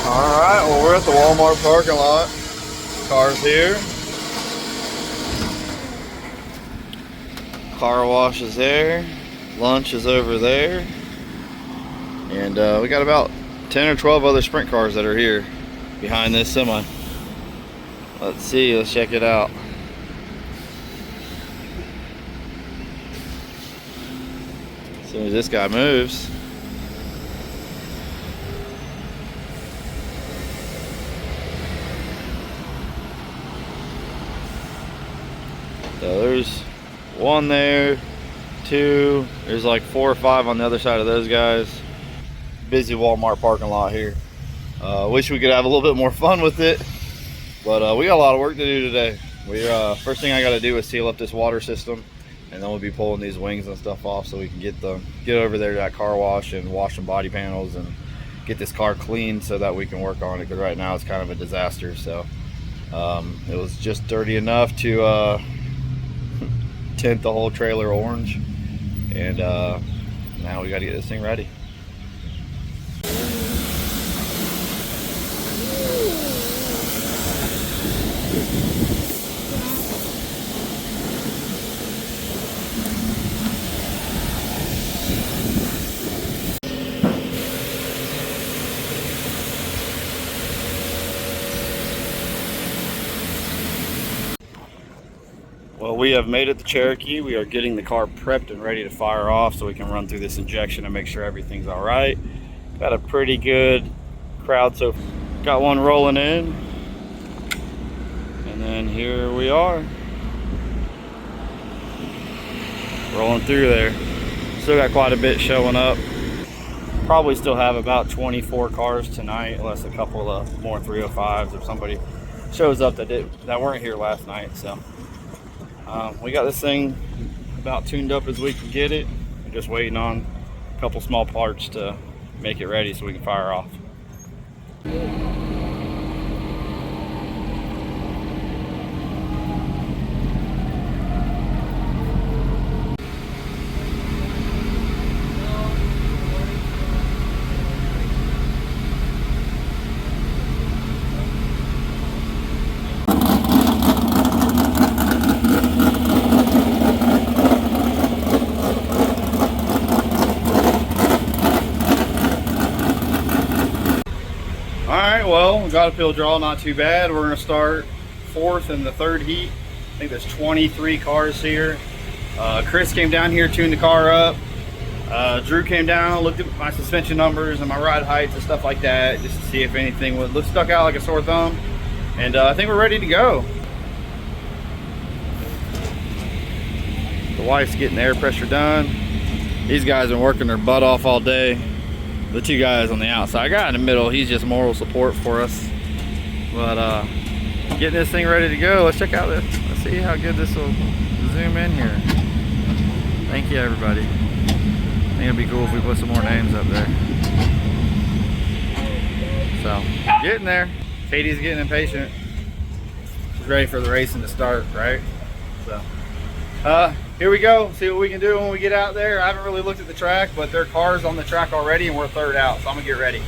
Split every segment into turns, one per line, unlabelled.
Alright, well we're at the Walmart parking lot. Cars here. Car wash is there. Lunch is over there. And we got about 10 or 12 other sprint cars that are here behind this semi. Let's see, let's check it out. As soon as this guy moves. So there's one there, two, there's like 4 or 5 on the other side of those guys. Busy Walmart parking lot here. Wish we could have a little bit more fun with it, but we got a lot of work to do today. First thing I got to do is seal up this water system, and then we'll be pulling these wings and stuff off so we can get over there to that car wash and wash some body panels and get this car clean so that we can work on it, because right now it's kind of a disaster. So it was just dirty enough to tint the whole trailer orange, and now we got to get this thing ready. Well, we have made it to Cherokee. We are getting the car prepped and ready to fire off so we can run through this injection and make sure everything's all right. Got a pretty good crowd, so got one rolling in. And then here we are. Rolling through there. Still got quite a bit showing up. Probably still have about 24 cars tonight, unless a couple of more 305s or somebody shows up that weren't here last night. So we got this thing about tuned up as we can get it. We're just waiting on a couple small parts to make it ready so we can fire off. Well, we got a fill draw, not too bad. We're going to start 4th in the 3rd heat. I think there's 23 cars here. Chris came down here, tuned the car up. Drew came down, looked at my suspension numbers and my ride heights and stuff like that, just to see if anything would look stuck out like a sore thumb. And I think we're ready to go. The wife's getting the air pressure done. These guys have been working their butt off all day. The 2 guys on the outside, guy in the middle, he's just moral support for us. But getting this thing ready to go. Let's check out this. Let's see how good this will zoom in here. Thank you, everybody. I think it'd be cool if we put some more names up there. So getting there. Katie's getting impatient. She's ready for the racing to start, right? So here we go, see what we can do when we get out there. I haven't really looked at the track, but there are cars on the track already and we're 3rd out, so I'm gonna get ready.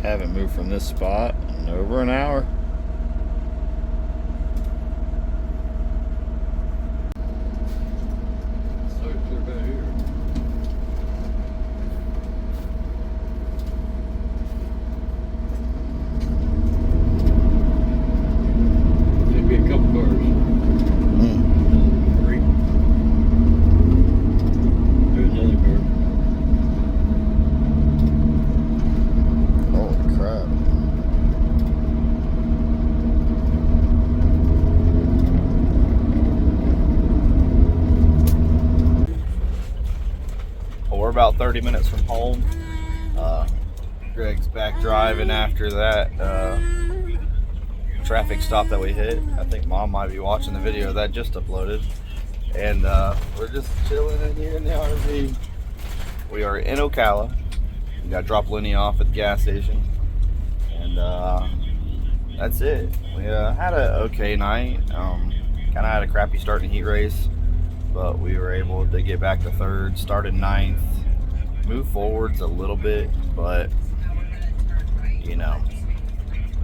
Haven't moved from this spot in over an hour. We're about 30 minutes from home. Greg's back driving after that traffic stop that we hit. I think Mom might be watching the video that just uploaded. And we're just chilling in here in the RV. We are in Ocala. We got to drop Lenny off at the gas station. And that's it. We had an okay night. Kind of had a crappy start in the heat race, but we were able to get back to third, started ninth, move forwards a little bit, but you know,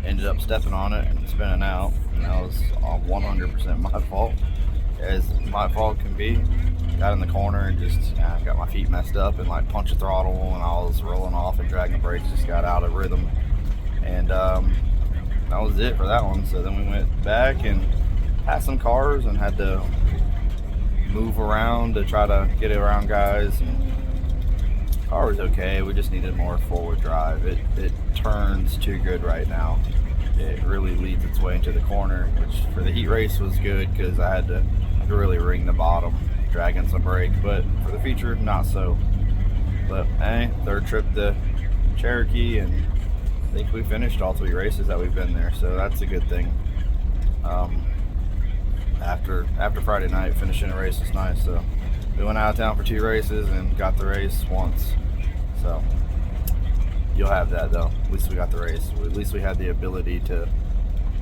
ended up stepping on it and spinning out. And that was 100% my fault, as my fault can be. Got in the corner and just got my feet messed up and like punched the throttle, and I was rolling off and dragging brakes, just got out of rhythm. And that was it for that one. So then we went back and passed some cars and had to move around to try to get around guys. And car was okay, we just needed more forward drive. It turns too good right now. It really leads its way into the corner, which for the heat race was good because I had to really ring the bottom, dragging some brake, but for the feature, not so. But hey, third trip to Cherokee, and I think we finished all 3 races that we've been there, so that's a good thing. After Friday night, finishing a race is nice. So we went out of town for 2 races and got the race once. So you'll have that though. At least we got the race. At least we had the ability to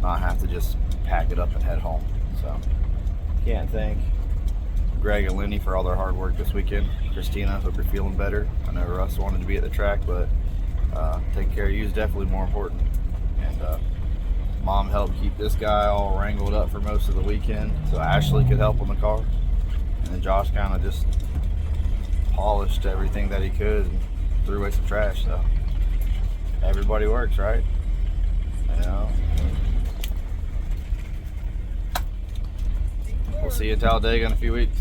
not have to just pack it up and head home. So can't thank Greg and Lenny for all their hard work this weekend. Christina, hope you're feeling better. I know Russ wanted to be at the track, but taking care of you is definitely more important. And Mom helped keep this guy all wrangled up for most of the weekend, so Ashley could help on the car. And then Josh kind of just polished everything that he could and threw away some trash. So everybody works, right? You know. We'll see you in Talladega in a few weeks.